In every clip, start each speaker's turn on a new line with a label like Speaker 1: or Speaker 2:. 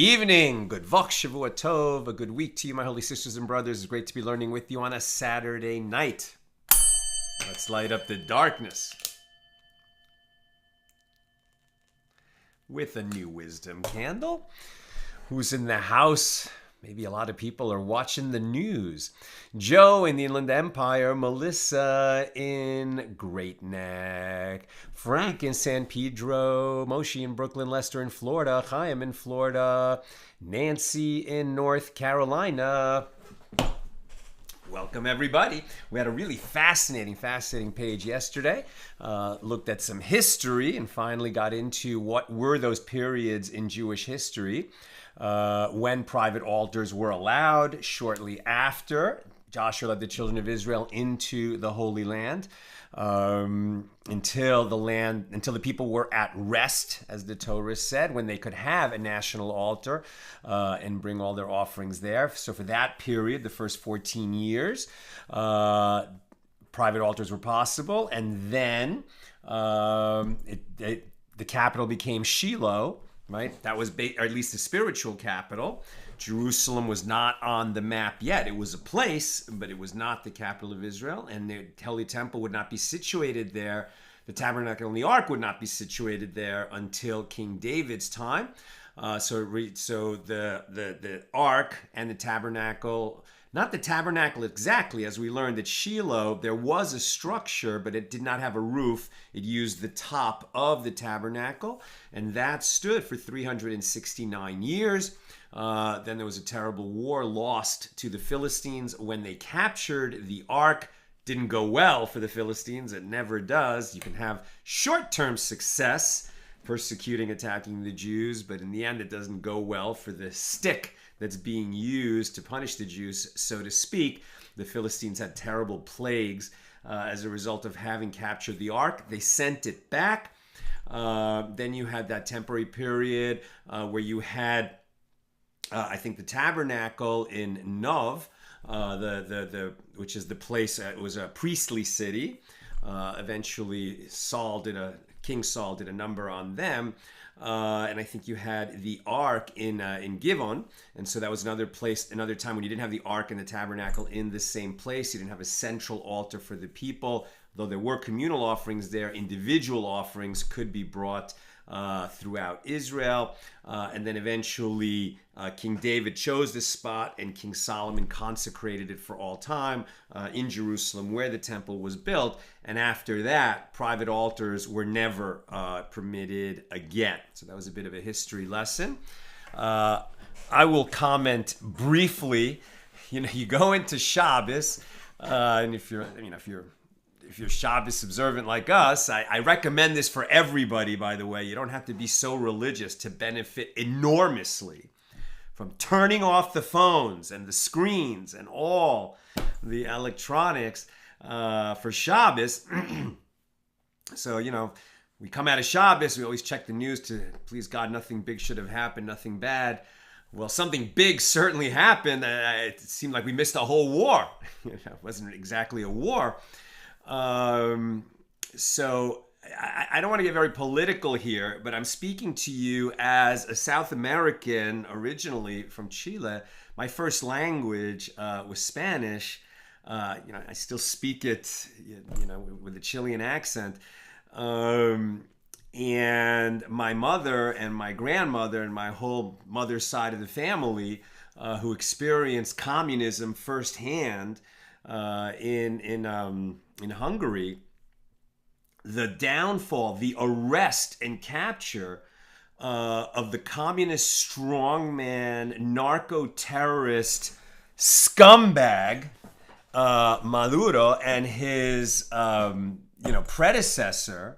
Speaker 1: evening, good Vok Shavua Tov, a good week to you, my holy sisters and brothers. It's great to be learning with you on a Saturday night. Let's light up the darkness with a new wisdom candle. Who's in the house? Maybe a lot of people are watching the news. Joe in the Inland Empire, Melissa in Great Neck, Frank in San Pedro, Moshe in Brooklyn, Lester in Florida, Chaim in Florida, Nancy in North Carolina. Welcome, everybody. We had a really fascinating page yesterday. Looked at some history and finally got into what were those periods in Jewish history when private altars were allowed. Shortly after, Joshua led the children of Israel into the Holy Land until the people were at rest, as the Torah said, when they could have a national altar and bring all their offerings there. So for that period, the first 14 years, private altars were possible, and then the capital became Shiloh. Right, that was or at least the spiritual capital. Jerusalem was not on the map yet. It was a place, but it was not the capital of Israel. And the Holy Temple would not be situated there. The tabernacle and the ark would not be situated there until King David's time. So the ark and the tabernacle. Not the tabernacle exactly, as we learned at Shiloh, there was a structure, but it did not have a roof. It used the top of the tabernacle, and that stood for 369 years. Then there was a terrible war lost to the Philistines when they captured the ark. Didn't go well for the Philistines. It never does. You can have short-term success persecuting, attacking the Jews, but in the end, it doesn't go well for the stick that's being used to punish the Jews, so to speak. The Philistines had terrible plagues as a result of having captured the ark. They sent it back. Then you had that temporary period where you had, I think, the tabernacle in Nov, which is the place. It was a priestly city. Eventually, King Saul did a number on them. And I think you had the ark in Givon, and so that was another time when you didn't have the ark and the tabernacle in the same place. You didn't have a central altar for the people. Though there were communal offerings there, individual offerings could be brought throughout Israel. And then eventually King David chose this spot, and King Solomon consecrated it for all time in Jerusalem where the temple was built. And after that, private altars were never permitted again. So that was a bit of a history lesson. I will comment briefly. You go into Shabbos, and if you're Shabbos observant like us, I recommend this for everybody, by the way. You don't have to be so religious to benefit enormously from turning off the phones and the screens and all the electronics for Shabbos. So, we come out of Shabbos, we always check the news to, please God, nothing big should have happened, nothing bad. Well, something big certainly happened. It seemed like we missed a whole war. It wasn't exactly a war. So I don't want to get very political here, but I'm speaking to you as a South American originally from Chile. My first language was Spanish. I still speak it, with a Chilean accent. And my mother and my grandmother and my whole mother's side of the family, who experienced communism firsthand in Hungary, the downfall, the arrest and capture of the communist strongman, narco-terrorist scumbag Maduro and his predecessor,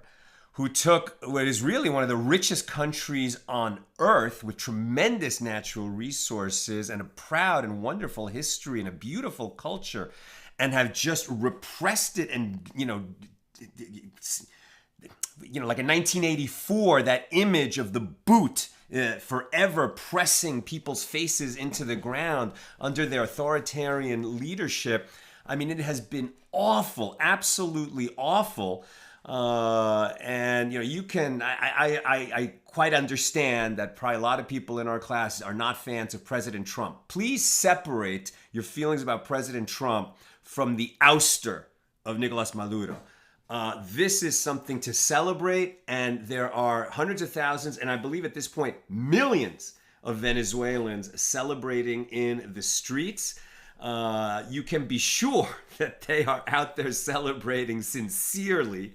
Speaker 1: who took what is really one of the richest countries on earth with tremendous natural resources and a proud and wonderful history and a beautiful culture, and have just repressed it. And like in 1984, that image of the boot forever pressing people's faces into the ground under their authoritarian leadership. I mean, it has been awful, absolutely awful. And you can. I quite understand that probably a lot of people in our class are not fans of President Trump. Please separate your feelings about President Trump from the ouster of Nicolas Maduro. This is something to celebrate, and there are hundreds of thousands, and I believe at this point millions of Venezuelans celebrating in the streets. You can be sure that they are out there celebrating sincerely.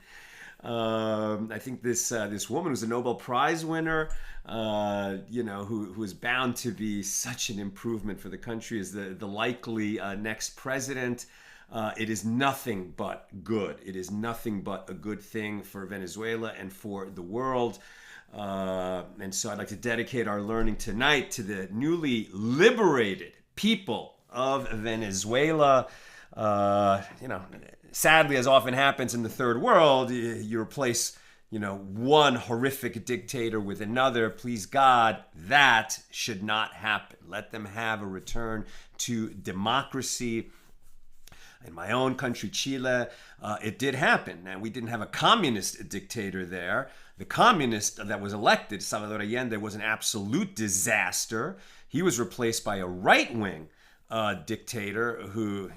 Speaker 1: I think this woman who's a Nobel Prize winner, who is bound to be such an improvement for the country, is the likely next president. It is nothing but good. It is nothing but a good thing for Venezuela and for the world. And so I'd like to dedicate our learning tonight to the newly liberated people of Venezuela. Sadly, as often happens in the third world, you replace, one horrific dictator with another. Please God, that should not happen. Let them have a return to democracy. In my own country, Chile, it did happen. Now, we didn't have a communist dictator there. The communist that was elected, Salvador Allende, was an absolute disaster. He was replaced by a right-wing dictator who,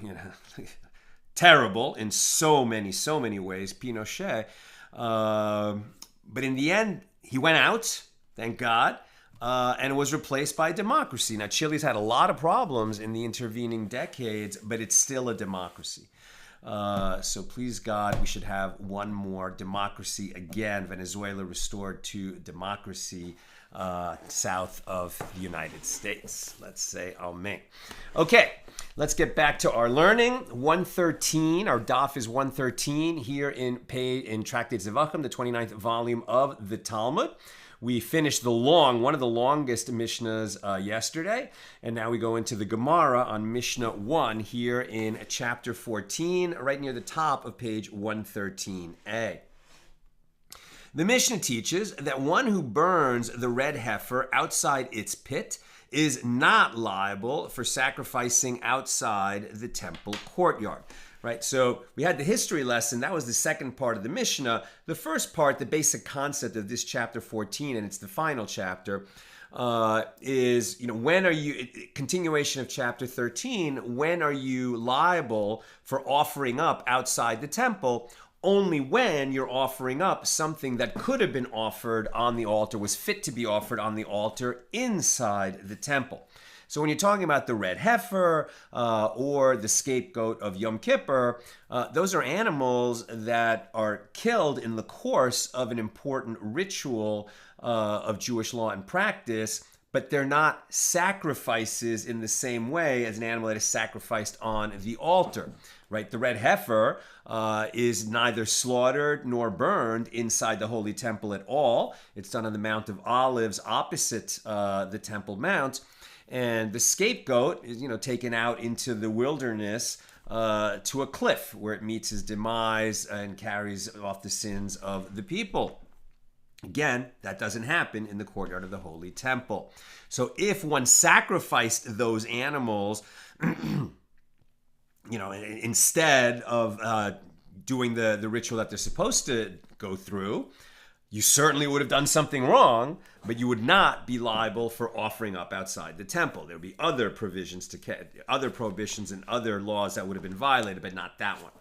Speaker 1: terrible in so many ways, Pinochet. But in the end, he went out, thank God, and was replaced by democracy. Now, Chile's had a lot of problems in the intervening decades, but it's still a democracy. So please God, we should have one more democracy again. Venezuela restored to democracy south of the United States. Let's say amen. Okay, let's get back to our learning. 113, our daf is 113 here in Tractate Zevachim, the 29th volume of the Talmud. We finished one of the longest Mishnas yesterday, and now we go into the Gemara on Mishnah 1 here in chapter 14, right near the top of page 113a. The Mishnah teaches that one who burns the red heifer outside its pit is not liable for sacrificing outside the temple courtyard. Right, so we had the history lesson. That was the second part of the Mishnah. The first part, the basic concept of this chapter 14, and it's the final chapter, is, when are you, continuation of chapter 13, when are you liable for offering up outside the temple? Only when you're offering up something that could have been offered on the altar, was fit to be offered on the altar inside the temple. So when you're talking about the red heifer or the scapegoat of Yom Kippur, those are animals that are killed in the course of an important ritual of Jewish law and practice, but they're not sacrifices in the same way as an animal that is sacrificed on the altar. Right? The red heifer is neither slaughtered nor burned inside the Holy Temple at all. It's done on the Mount of Olives opposite the Temple Mount. And the scapegoat is, taken out into the wilderness to a cliff where it meets his demise and carries off the sins of the people. Again, that doesn't happen in the courtyard of the Holy Temple. So if one sacrificed those animals, instead of doing the ritual that they're supposed to go through, you certainly would have done something wrong, but you would not be liable for offering up outside the temple. There would be other provisions other prohibitions and other laws that would have been violated, but not that one.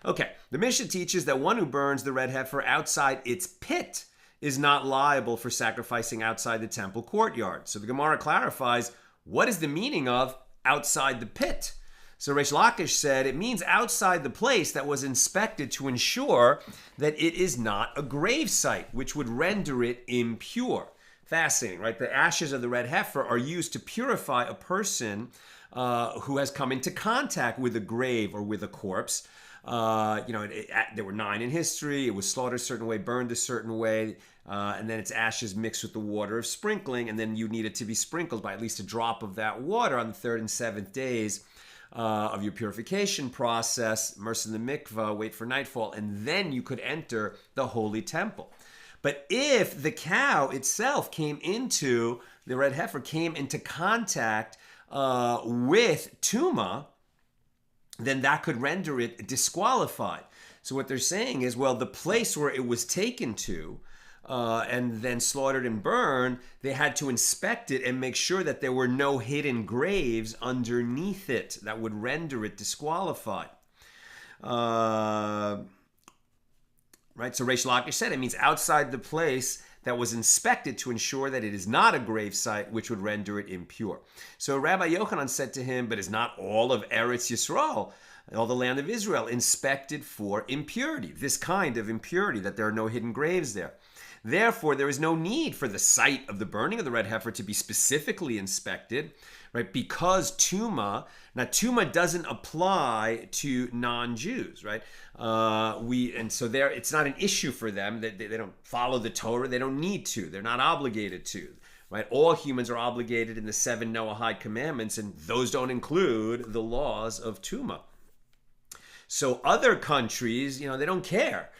Speaker 1: Okay, the Mishnah teaches that one who burns the red heifer outside its pit is not liable for sacrificing outside the temple courtyard. So the Gemara clarifies, what is the meaning of outside the pit? So Reish Lakish said it means outside the place that was inspected to ensure that it is not a grave site, which would render it impure. Fascinating, right? The ashes of the red heifer are used to purify a person who has come into contact with a grave or with a corpse. There were 9 in history. It was slaughtered a certain way, burned a certain way, and then its ashes mixed with the water of sprinkling, and then you need it to be sprinkled by at least a drop of that water on the 3rd and 7th days of your purification process, immerse in the mikvah, wait for nightfall, and then you could enter the holy temple. But if the cow itself the red heifer came into contact with tumah, then that could render it disqualified. So what they're saying is, well, the place where it was taken to and then slaughtered and burned, they had to inspect it and make sure that there were no hidden graves underneath it that would render it disqualified. Right? So Reish Lakish said it means outside the place that was inspected to ensure that it is not a grave site, which would render it impure. So Rabbi Yochanan said to him, but is not all of Eretz Yisrael, all the land of Israel, inspected for impurity, this kind of impurity, that there are no hidden graves there? Therefore, there is no need for the site of the burning of the red heifer to be specifically inspected, right? Because tumah, now tumah doesn't apply to non-Jews, right? So there, it's not an issue for them that they don't follow the Torah. They don't need to. They're not obligated to, right? All humans are obligated in the 7 Noahide commandments, and those don't include the laws of tumah. So other countries, they don't care.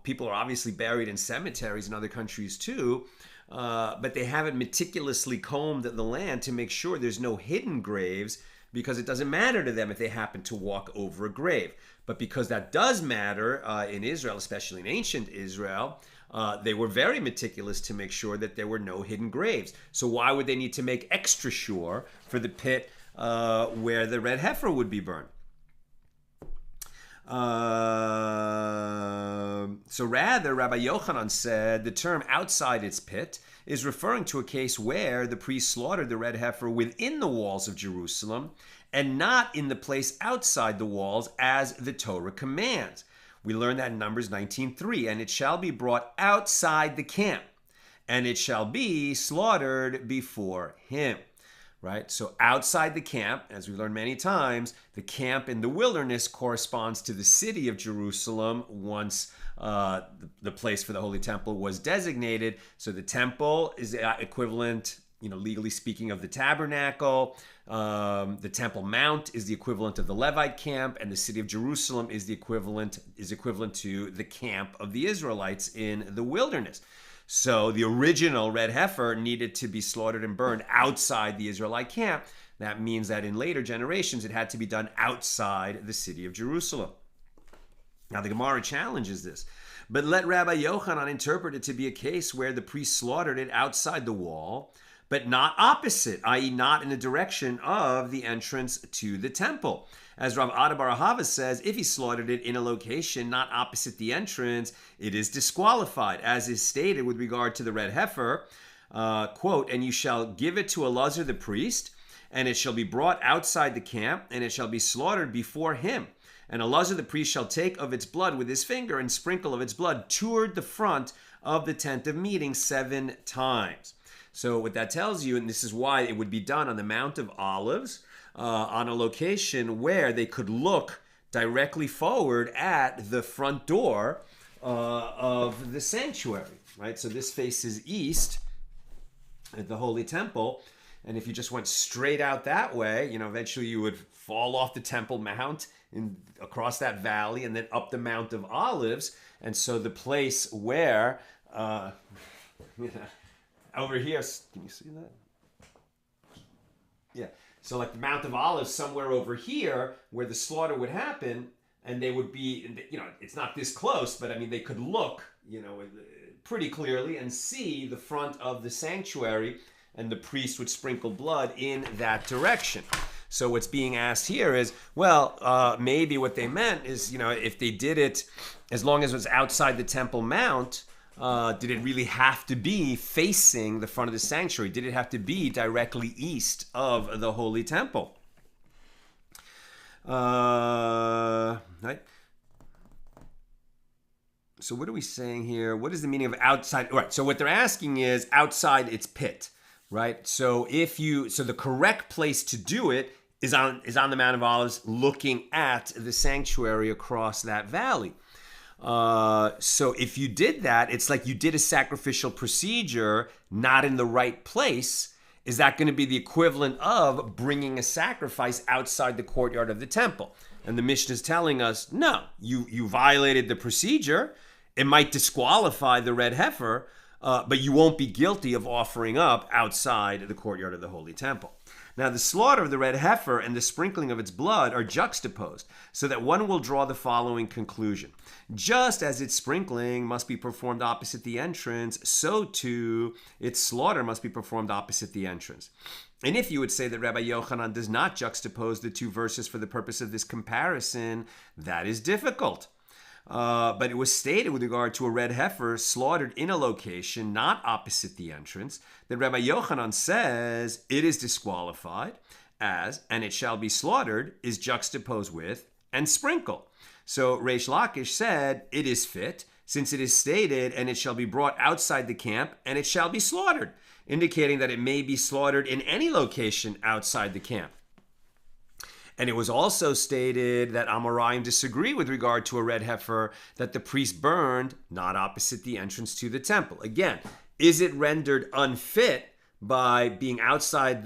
Speaker 1: People are obviously buried in cemeteries in other countries too, but they haven't meticulously combed the land to make sure there's no hidden graves, because it doesn't matter to them if they happen to walk over a grave. But because that does matter in Israel, especially in ancient Israel, they were very meticulous to make sure that there were no hidden graves. So why would they need to make extra sure for the pit where the red heifer would be burned? So rather, Rabbi Yochanan said the term outside its pit is referring to a case where the priest slaughtered the red heifer within the walls of Jerusalem and not in the place outside the walls as the Torah commands. We learn that in Numbers 19:3, and it shall be brought outside the camp, and it shall be slaughtered before him. Right? So outside the camp, as we learned many times, the camp in the wilderness corresponds to the city of Jerusalem once the place for the Holy Temple was designated. So the temple is equivalent, legally speaking, of the tabernacle. The Temple Mount is the equivalent of the Levite camp, and the city of Jerusalem is equivalent to the camp of the Israelites in the wilderness. So the original red heifer needed to be slaughtered and burned outside the Israelite camp. That means that in later generations, it had to be done outside the city of Jerusalem. Now the Gemara challenges this. But let Rabbi Yochanan interpret it to be a case where the priest slaughtered it outside the wall, but not opposite, i.e. not in the direction of the entrance to the temple. As Rav Ada bar Ahava says, if he slaughtered it in a location not opposite the entrance, it is disqualified, as is stated with regard to the red heifer, quote, and you shall give it to Elazar the priest, and it shall be brought outside the camp, and it shall be slaughtered before him. And Elazar the priest shall take of its blood with his finger and sprinkle of its blood toward the front of the tent of meeting 7 times. So what that tells you, and this is why it would be done on the Mount of Olives, on a location where they could look directly forward at the front door of the sanctuary, right? So this faces east at the Holy Temple, and if you just went straight out that way, eventually you would fall off the Temple Mount across that valley and then up the Mount of Olives. And so the place where, over here, can you see that? Yeah. So like the Mount of Olives, somewhere over here where the slaughter would happen, and they would be, it's not this close, but they could look, pretty clearly and see the front of the sanctuary, and the priest would sprinkle blood in that direction. So what's being asked here is, maybe what they meant is, if they did it, as long as it was outside the Temple Mount, did it really have to be facing the front of the sanctuary? Did it have to be directly east of the Holy Temple? Right? So what are we saying here? What is the meaning of outside? Right. So what they're asking is outside its pit, right? So the correct place to do it is on the Mount of Olives, looking at the sanctuary across that valley. So if you did that, it's like you did a sacrificial procedure not in the right place. Is that going to be the equivalent of bringing a sacrifice outside the courtyard of the temple? And the Mishna is telling us, no, you violated the procedure. It might disqualify the red heifer, but you won't be guilty of offering up outside the courtyard of the Holy Temple. Now, the slaughter of the red heifer and the sprinkling of its blood are juxtaposed, so that one will draw the following conclusion. Just as its sprinkling must be performed opposite the entrance, so too its slaughter must be performed opposite the entrance. And if you would say that Rabbi Yochanan does not juxtapose the two verses for the purpose of this comparison, that is difficult. But it was stated with regard to a red heifer slaughtered in a location not opposite the entrance that Rabbi Yochanan says it is disqualified as, and it shall be slaughtered, is juxtaposed with, and sprinkle. So Reish Lakish said it is fit, since it is stated, and it shall be brought outside the camp, and it shall be slaughtered, indicating that it may be slaughtered in any location outside the camp. And it was also stated that Amoraim disagree with regard to a red heifer that the priest burned not opposite the entrance to the temple. Again, is it rendered unfit by being outside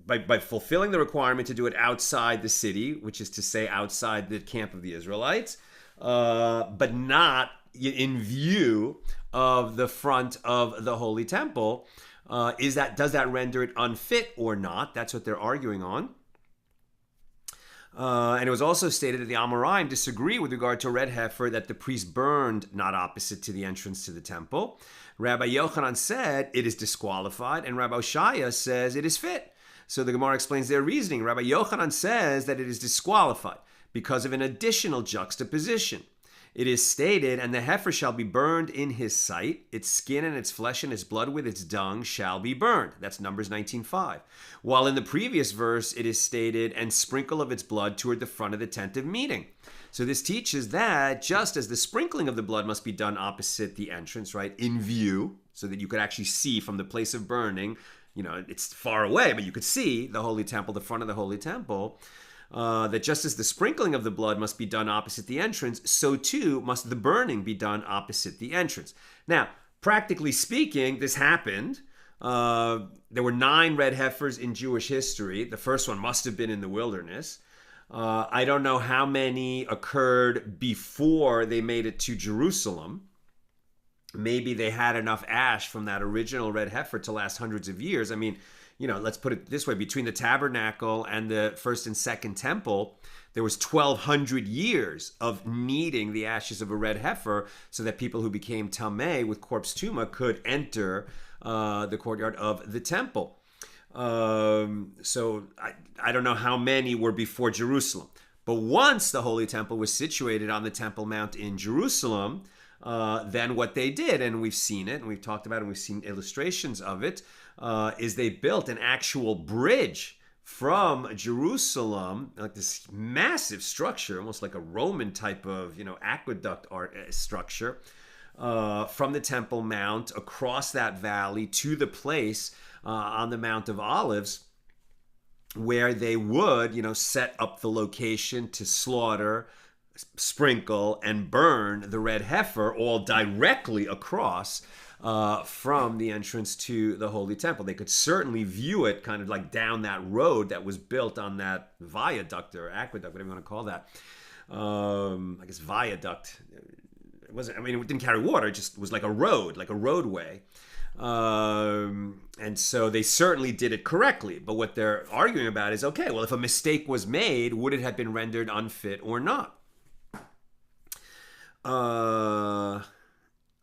Speaker 1: by fulfilling the requirement to do it outside the city, which is to say outside the camp of the Israelites, but not in view of the front of the holy temple? Does that render it unfit or not? That's what they're arguing on. And it was also stated that the Amoraim disagree with regard to a red heifer that the priest burned not opposite to the entrance to the temple. Rabbi Yochanan said it is disqualified, and Rabbi Oshaya says it is fit. So the Gemara explains their reasoning. Rabbi Yochanan says that it is disqualified because of an additional juxtaposition. It is stated, and the heifer shall be burned in his sight. Its skin and its flesh and its blood with its dung shall be burned. That's Numbers 19:5. While in the previous verse, it is stated, and sprinkle of its blood toward the front of the tent of meeting. So this teaches that just as the sprinkling of the blood must be done opposite the entrance, right, in view, so that you could actually see from the place of burning, it's far away, but you could see the holy temple, the front of the holy temple. That just as the sprinkling of the blood must be done opposite the entrance, so too must the burning be done opposite the entrance. Now, practically speaking, this happened. There were 9 red heifers in Jewish history. The first one must have been in the wilderness. I don't know how many occurred before they made it to Jerusalem. Maybe they had enough ash from that original red heifer to last hundreds of years. I mean, let's put it this way. Between the tabernacle and the first and second temple, there was 1,200 years of kneading the ashes of a red heifer so that people who became tameh with corpse tumah could enter the courtyard of the temple. So I don't know how many were before Jerusalem. But once the Holy Temple was situated on the Temple Mount in Jerusalem, then what they did, and we've seen it, and we've talked about it, and we've seen illustrations of it, is they built an actual bridge from Jerusalem, like this massive structure, almost like a Roman type of, aqueduct structure, from the Temple Mount across that valley to the place on the Mount of Olives where they would, set up the location to slaughter, sprinkle, and burn the red heifer all directly across from the entrance to the Holy Temple. They could certainly view it kind of like down that road that was built on that viaduct or aqueduct, whatever you want to call that. I guess viaduct. It didn't carry water. It just was like a road, like a roadway. And so they certainly did it correctly. But what they're arguing about is, okay, well, if a mistake was made, would it have been rendered unfit or not?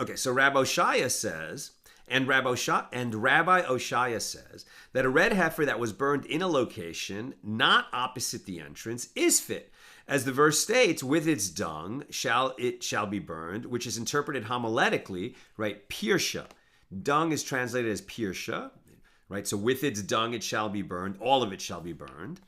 Speaker 1: Okay, so Rabbi Oshaya says, and Rabbi Oshaya says that a red heifer that was burned in a location not opposite the entrance is fit. As the verse states, with its dung it shall be burned, which is interpreted homiletically, right? Pirsha. Dung is translated as pirsha, right? So with its dung it shall be burned, all of it shall be burned,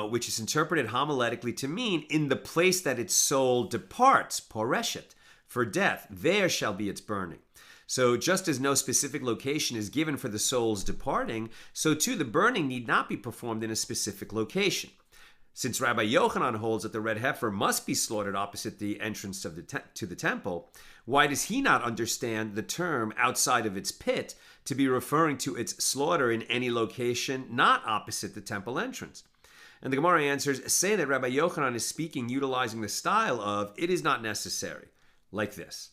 Speaker 1: which is interpreted homiletically to mean in the place that its soul departs, poreshet, for death, there shall be its burning. So just as no specific location is given for the soul's departing, so too the burning need not be performed in a specific location. Since Rabbi Yochanan holds that the red heifer must be slaughtered opposite the entrance to the temple, why does he not understand the term outside of its pit to be referring to its slaughter in any location not opposite the temple entrance? And the Gemara answers, say that Rabbi Yochanan is speaking utilizing the style of, it is not necessary, like this.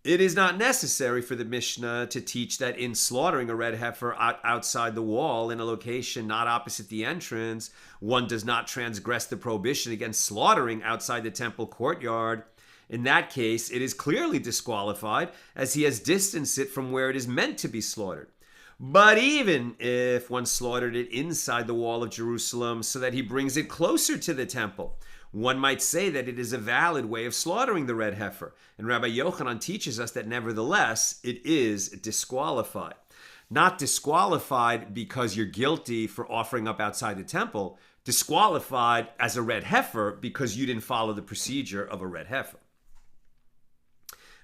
Speaker 1: It is not necessary for the Mishnah to teach that in slaughtering a red heifer outside the wall in a location not opposite the entrance, one does not transgress the prohibition against slaughtering outside the temple courtyard. In that case, it is clearly disqualified, as he has distanced it from where it is meant to be slaughtered. But even if one slaughtered it inside the wall of Jerusalem so that he brings it closer to the temple, one might say that it is a valid way of slaughtering the red heifer. And Rabbi Yochanan teaches us that nevertheless, it is disqualified. Not disqualified because you're guilty for offering up outside the temple, disqualified as a red heifer because you didn't follow the procedure of a red heifer.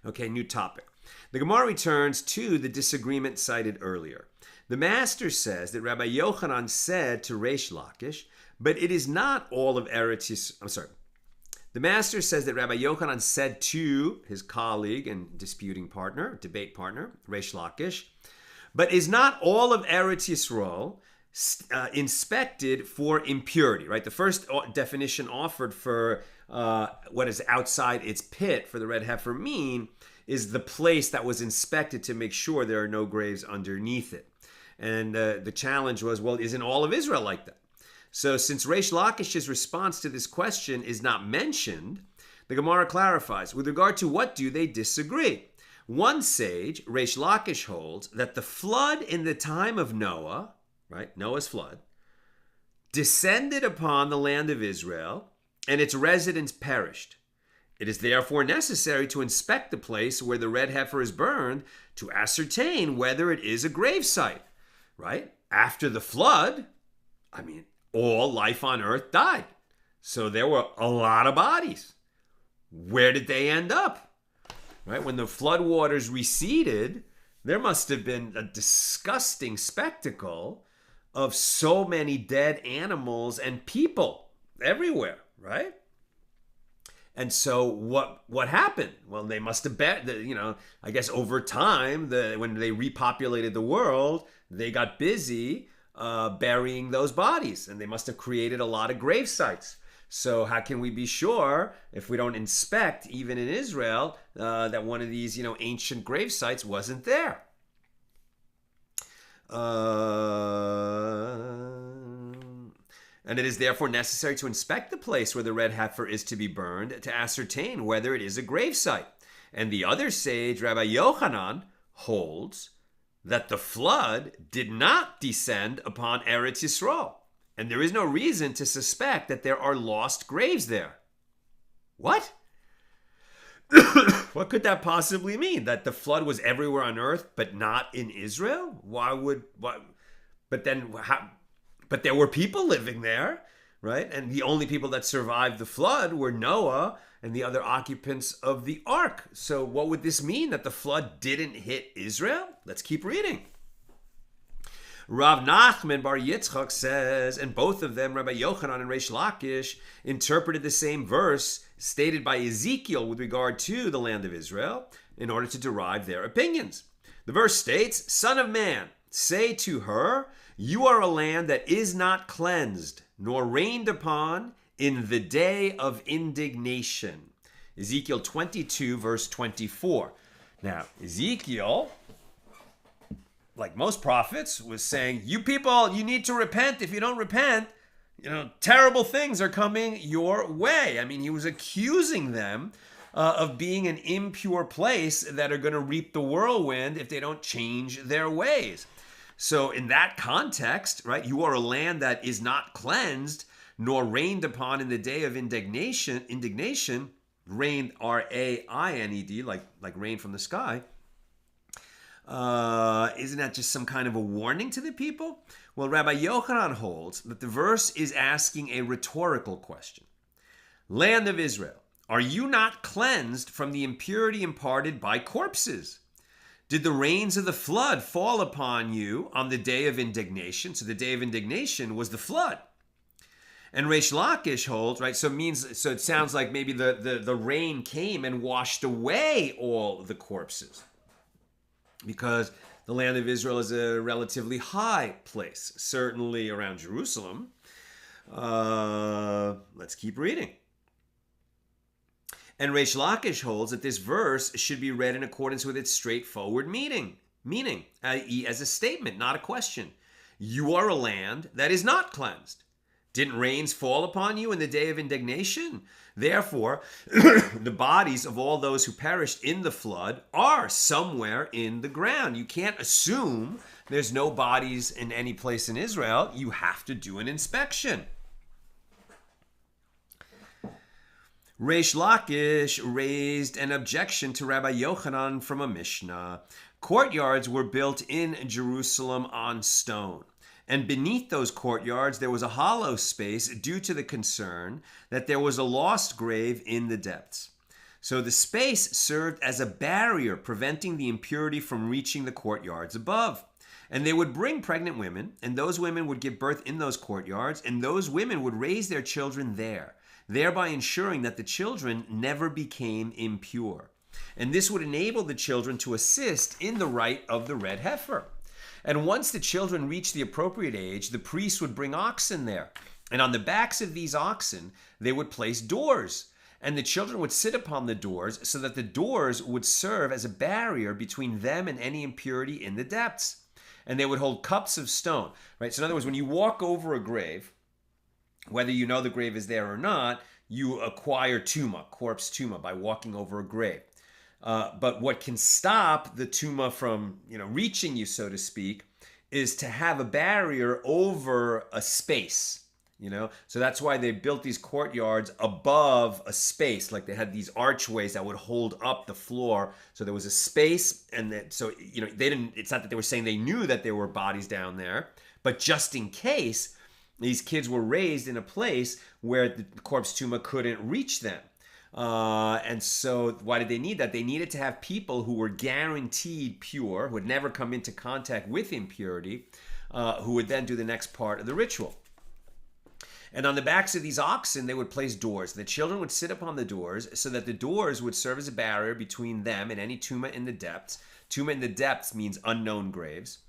Speaker 1: Okay, new topic. The Gemara returns to the disagreement cited earlier. The master says that Rabbi Yochanan said to Reish Lakish, but it is not all of Eretz Yisrael. The master says that Rabbi Yochanan said to his colleague and debate partner, Reish Lakish, but is not all of Eretz Yisrael inspected for impurity, right? The first definition offered for what is outside its pit for the red heifer is the place that was inspected to make sure there are no graves underneath it. And the challenge was, well, isn't all of Israel like that? So since Reish Lakish's response to this question is not mentioned, the Gemara clarifies, with regard to what do they disagree? One sage, Reish Lakish, holds that the flood in the time of Noah, right, Noah's flood, descended upon the land of Israel and its residents perished. It is therefore necessary to inspect the place where the red heifer is burned to ascertain whether it is a grave site, right? After the flood, all life on earth died. So there were a lot of bodies. Where did they end up? Right? When the flood waters receded, there must have been a disgusting spectacle of so many dead animals and people everywhere, right? And so what happened? Well, they must have I guess over time, when they repopulated the world, they got busy burying those bodies, and they must have created a lot of grave sites. So how can we be sure, if we don't inspect, even in Israel, that one of these ancient grave sites wasn't there? And it is therefore necessary to inspect the place where the red heifer is to be burned to ascertain whether it is a grave site. And the other sage, Rabbi Yochanan, holds that the flood did not descend upon Eretz Yisrael, and there is no reason to suspect that there are lost graves there. What? What could that possibly mean? That the flood was everywhere on earth, but not in Israel? But there were people living there, right? And the only people that survived the flood were Noah and the other occupants of the ark. So what would this mean, that the flood didn't hit Israel? Let's keep reading. Rav Nachman Bar Yitzchak says, and both of them, Rabbi Yochanan and Reish Lakish, interpreted the same verse stated by Ezekiel with regard to the land of Israel in order to derive their opinions. The verse states, "Son of man, say to her, you are a land that is not cleansed, nor rained upon in the day of indignation." Ezekiel 22, verse 24. Now, Ezekiel, like most prophets, was saying, you people, you need to repent. If you don't repent, terrible things are coming your way. He was accusing them of being an impure place that are going to reap the whirlwind if they don't change their ways. So in that context, right, you are a land that is not cleansed, nor rained upon in the day of indignation, rained, R-A-I-N-E-D, like rain from the sky. Isn't that just some kind of a warning to the people? Well, Rabbi Yochanan holds that the verse is asking a rhetorical question. Land of Israel, are you not cleansed from the impurity imparted by corpses? Did the rains of the flood fall upon you on the day of indignation? So the day of indignation was the flood. And Reish Lakish holds, right? So it sounds like maybe the rain came and washed away all the corpses, because the land of Israel is a relatively high place, certainly around Jerusalem. Let's keep reading. And Reish Lakish holds that this verse should be read in accordance with its straightforward meaning, i.e. as a statement, not a question. You are a land that is not cleansed. Didn't rains fall upon you in the day of indignation? Therefore, the bodies of all those who perished in the flood are somewhere in the ground. You can't assume there's no bodies in any place in Israel. You have to do an inspection. Reish Lakish raised an objection to Rabbi Yochanan from a Mishna. Courtyards were built in Jerusalem on stone. And beneath those courtyards, there was a hollow space due to the concern that there was a lost grave in the depths. So the space served as a barrier preventing the impurity from reaching the courtyards above. And they would bring pregnant women, and those women would give birth in those courtyards, and those women would raise their children there, thereby ensuring that the children never became impure. And this would enable the children to assist in the rite of the red heifer. And once the children reached the appropriate age, the priest would bring oxen there. And on the backs of these oxen, they would place doors. And the children would sit upon the doors so that the doors would serve as a barrier between them and any impurity in the depths. And they would hold cups of stone, right? So in other words, when you walk over a grave, whether you know the grave is there or not, you acquire tumah, corpse tumah, by walking over a grave. But what can stop the tumah from, reaching you, so to speak, is to have a barrier over a space. So that's why they built these courtyards above a space. Like they had these archways that would hold up the floor. So there was a space, and they didn't. It's not that they were saying they knew that there were bodies down there, but just in case, these kids were raised in a place where the corpse tumah couldn't reach them. And so why did they need that? They needed to have people who were guaranteed pure, who would never come into contact with impurity, who would then do the next part of the ritual. And on the backs of these oxen, they would place doors. The children would sit upon the doors so that the doors would serve as a barrier between them and any tumah in the depths. Tumah in the depths means unknown graves.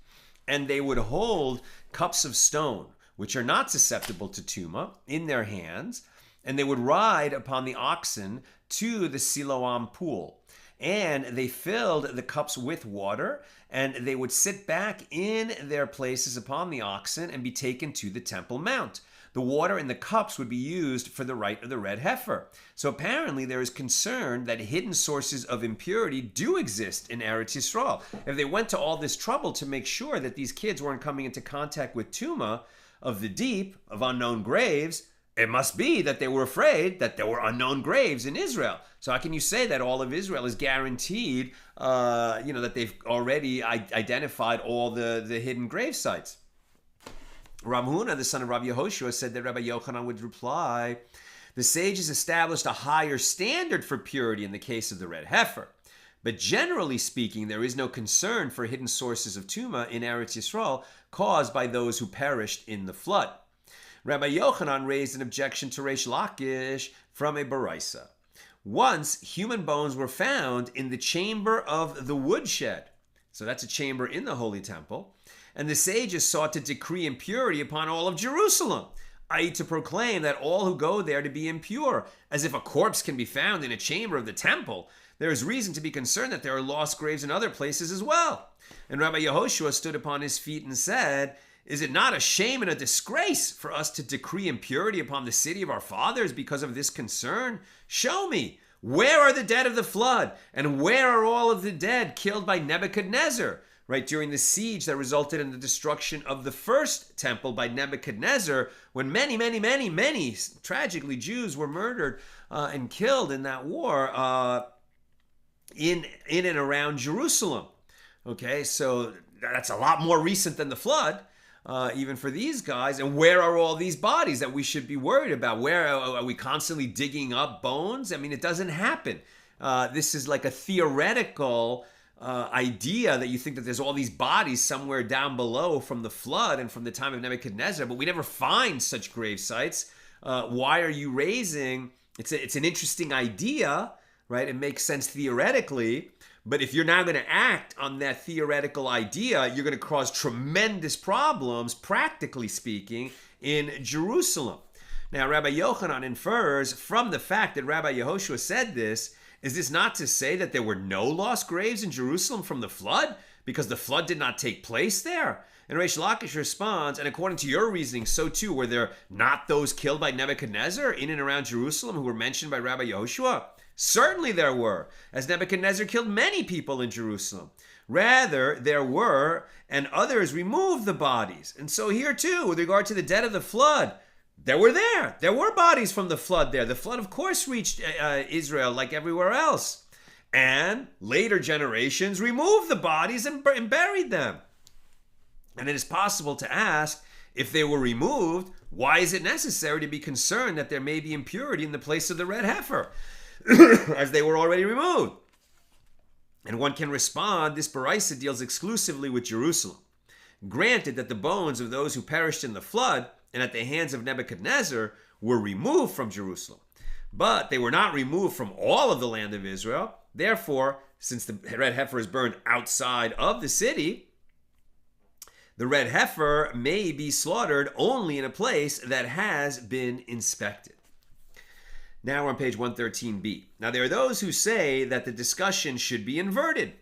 Speaker 1: And they would hold cups of stone, which are not susceptible to tumah, in their hands. And they would ride upon the oxen to the Siloam pool. And they filled the cups with water, and they would sit back in their places upon the oxen and be taken to the Temple Mount. The water in the cups would be used for the rite of the red heifer. So apparently there is concern that hidden sources of impurity do exist in Eretz Yisrael. If they went to all this trouble to make sure that these kids weren't coming into contact with tumah of the deep, of unknown graves, it must be that they were afraid that there were unknown graves in Israel. So how can you say that all of Israel is guaranteed, that they've already identified all the hidden grave sites? Rav Huna, the son of Rabbi Yehoshua, said that Rabbi Yochanan would reply, the sages established a higher standard for purity in the case of the red heifer. But generally speaking, there is no concern for hidden sources of tumah in Eretz Yisrael caused by those who perished in the flood. Rabbi Yochanan raised an objection to Reish Lakish from a baraisa. Once, human bones were found in the chamber of the woodshed. So that's a chamber in the Holy Temple. And the sages sought to decree impurity upon all of Jerusalem, i.e. to proclaim that all who go there to be impure, as if a corpse can be found in a chamber of the temple. There is reason to be concerned that there are lost graves in other places as well. And Rabbi Yehoshua stood upon his feet and said, is it not a shame and a disgrace for us to decree impurity upon the city of our fathers because of this concern? Show me, where are the dead of the flood? And where are all of the dead killed by Nebuchadnezzar? Right, during the siege that resulted in the destruction of the first temple by Nebuchadnezzar, when many, tragically, Jews were murdered and killed in that war in and around Jerusalem. Okay, so that's a lot more recent than the flood, even for these guys. And where are all these bodies that we should be worried about? Where are we constantly digging up bones? I mean, it doesn't happen. This is like a theoretical idea that you think that there's all these bodies somewhere down below from the flood and from the time of Nebuchadnezzar, but we never find such grave sites. Why are you raising? It's an interesting idea, right? It makes sense theoretically, but if you're now going to act on that theoretical idea, you're going to cause tremendous problems, practically speaking, in Jerusalem. Now, Rabbi Yochanan infers from the fact that Rabbi Yehoshua said this, is this not to say that there were no lost graves in Jerusalem from the flood, because the flood did not take place there? And Reish Lakish responds, and according to your reasoning, so too, were there not those killed by Nebuchadnezzar in and around Jerusalem who were mentioned by Rabbi Yehoshua? Certainly there were, as Nebuchadnezzar killed many people in Jerusalem. Rather, there were, and others removed the bodies. And so here too, with regard to the dead of the flood, there were bodies from the flood there. The flood, of course, reached Israel like everywhere else. And later generations removed the bodies and buried them. And it is possible to ask, if they were removed, why is it necessary to be concerned that there may be impurity in the place of the red heifer, as they were already removed? And one can respond, this Baraisa deals exclusively with Jerusalem. Granted that the bones of those who perished in the flood and at the hands of Nebuchadnezzar were removed from Jerusalem, but they were not removed from all of the land of Israel. Therefore, since the red heifer is burned outside of the city, the red heifer may be slaughtered only in a place that has been inspected. Now we're on page 113b. Now there are those who say that the discussion should be inverted,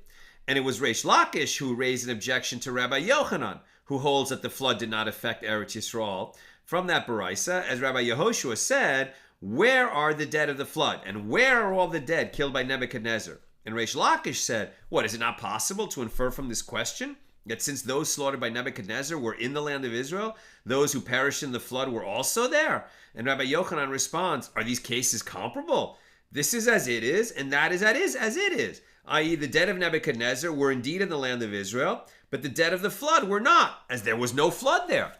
Speaker 1: and it was Reish Lakish who raised an objection to Rabbi Yochanan, who holds that the flood did not affect Eretz Yisrael. From that Baraisa, as Rabbi Yehoshua said, where are the dead of the flood? And where are all the dead killed by Nebuchadnezzar? And Reish Lakish said, what, is it not possible to infer from this question that since those slaughtered by Nebuchadnezzar were in the land of Israel, those who perished in the flood were also there? And Rabbi Yochanan responds, are these cases comparable? This is as it is, and that is as it is. I.e., the dead of Nebuchadnezzar were indeed in the land of Israel, but the dead of the flood were not, as there was no flood there.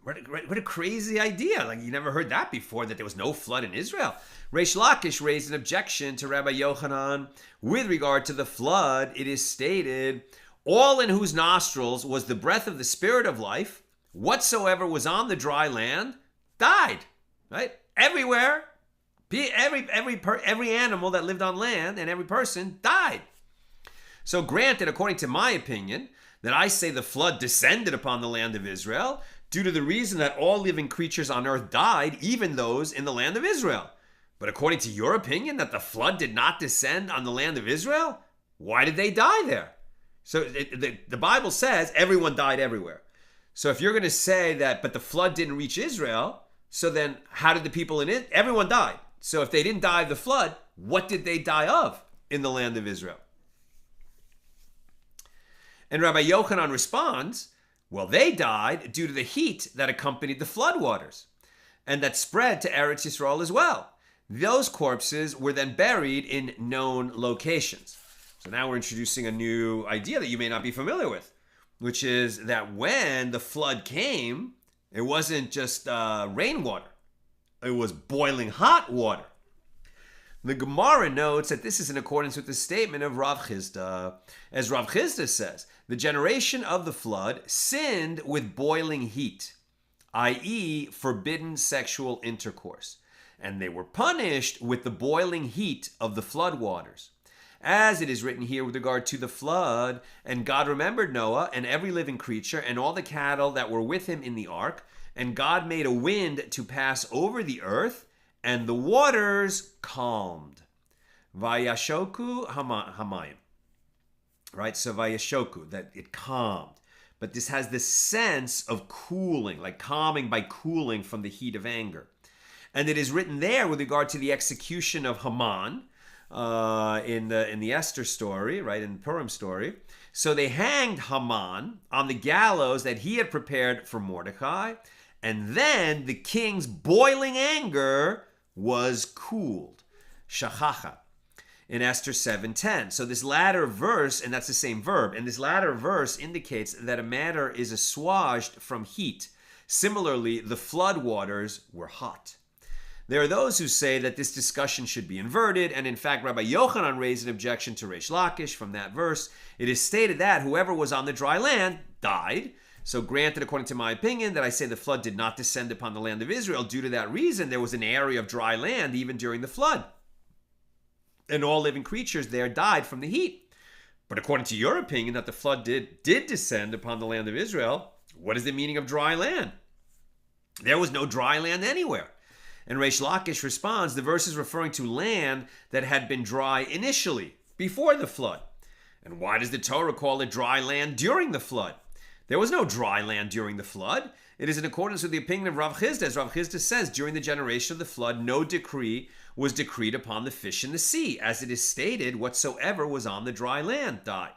Speaker 1: What a crazy idea. Like, you never heard that before, that there was no flood in Israel. Reish Lakish raised an objection to Rabbi Yochanan. With regard to the flood, it is stated, all in whose nostrils was the breath of the spirit of life, whatsoever was on the dry land, died. Right? Everywhere, every animal that lived on land and every person died. So granted, according to my opinion, that I say the flood descended upon the land of Israel, due to the reason that all living creatures on earth died, even those in the land of Israel. But according to your opinion that the flood did not descend on the land of Israel, why did they die there? So the Bible says everyone died everywhere. So if you're going to say that, but the flood didn't reach Israel, so then how did the people in it? Everyone died. So if they didn't die of the flood, what did they die of in the land of Israel? And Rabbi Yochanan responds, well, they died due to the heat that accompanied the floodwaters and that spread to Eretz Yisrael as well. Those corpses were then buried in known locations. So now we're introducing a new idea that you may not be familiar with, which is that when the flood came, it wasn't just rainwater. It was boiling hot water. The Gemara notes that this is in accordance with the statement of Rav Chisda. As Rav Chisda says, the generation of the flood sinned with boiling heat, i.e., forbidden sexual intercourse, and they were punished with the boiling heat of the flood waters. As it is written here with regard to the flood, and God remembered Noah and every living creature and all the cattle that were with him in the ark, and God made a wind to pass over the earth, and the waters calmed. Vayashoku hamayim. Right, so vayashoku, that it calmed. But this has this sense of cooling, like calming by cooling from the heat of anger. And it is written there with regard to the execution of Haman in the Esther story, right, in the Purim story. So they hanged Haman on the gallows that he had prepared for Mordecai, and then the king's boiling anger was cooled. Shachacha. In Esther 7:10. So this latter verse, and that's the same verb, and this latter verse indicates that a matter is assuaged from heat. Similarly, the flood waters were hot. There are those who say that this discussion should be inverted, and in fact, Rabbi Yochanan raised an objection to Reish Lakish from that verse. It is stated that whoever was on the dry land died. So granted, according to my opinion, that I say the flood did not descend upon the land of Israel. Due to that reason, there was an area of dry land even during the flood. And all living creatures there died from the heat. But according to your opinion that the flood did descend upon the land of Israel, what is the meaning of dry land? There was no dry land anywhere. And Reish Lakish responds, the verse is referring to land that had been dry initially, before the flood. And why does the Torah call it dry land during the flood? There was no dry land during the flood. It is in accordance with the opinion of Rav Chisda. As Rav Chisda says, during the generation of the flood, no decree was decreed upon the fish in the sea. As it is stated, whatsoever was on the dry land died.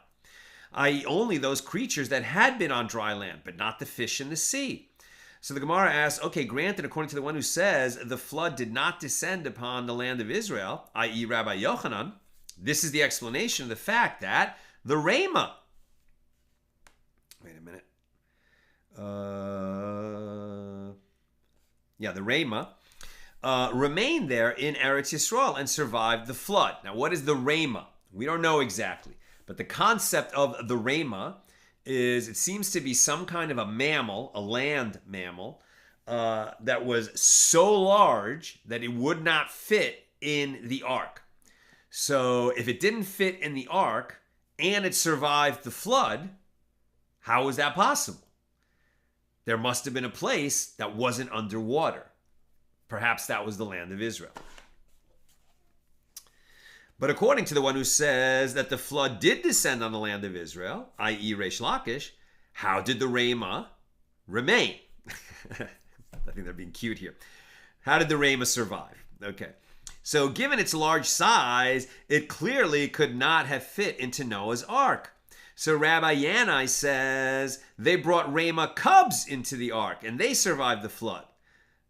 Speaker 1: I.e., only those creatures that had been on dry land, but not the fish in the sea. So the Gemara asks, okay, granted, according to the one who says the flood did not descend upon the land of Israel, i.e. Rabbi Yochanan, this is the explanation of the fact that the reimah, the reimah remained there in Eretz Yisrael and survived the flood. Now, what is the reimah? We don't know exactly, but the concept of the reimah is it seems to be some kind of a mammal, a land mammal, that was so large that it would not fit in the ark. So if it didn't fit in the ark and it survived the flood, how was that possible? There must have been a place that wasn't underwater. Perhaps that was the land of Israel. But according to the one who says that the flood did descend on the land of Israel, i.e. Reish Lakish, how did the reimah remain? I think they're being cute here. How did the reimah survive? Okay. So given its large size, it clearly could not have fit into Noah's ark. So Rabbi Yanai says they brought reimah cubs into the ark and they survived the flood.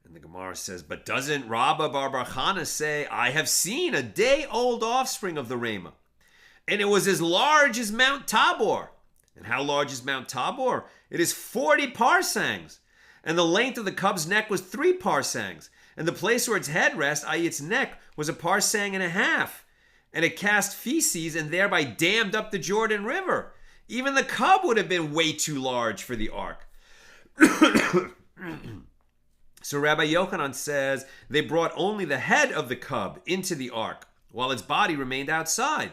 Speaker 1: And the Gemara says, but doesn't Rabbah bar bar Chana say, I have seen a day-old offspring of the reimah, and it was as large as Mount Tabor. And how large is Mount Tabor? It is 40 parsangs. And the length of the cub's neck was 3 parsangs. And the place where its head rests, i.e. its neck, was a parsang and a half. And it cast feces and thereby dammed up the Jordan River. Even the cub would have been way too large for the ark. So Rabbi Yochanan says they brought only the head of the cub into the ark, while its body remained outside.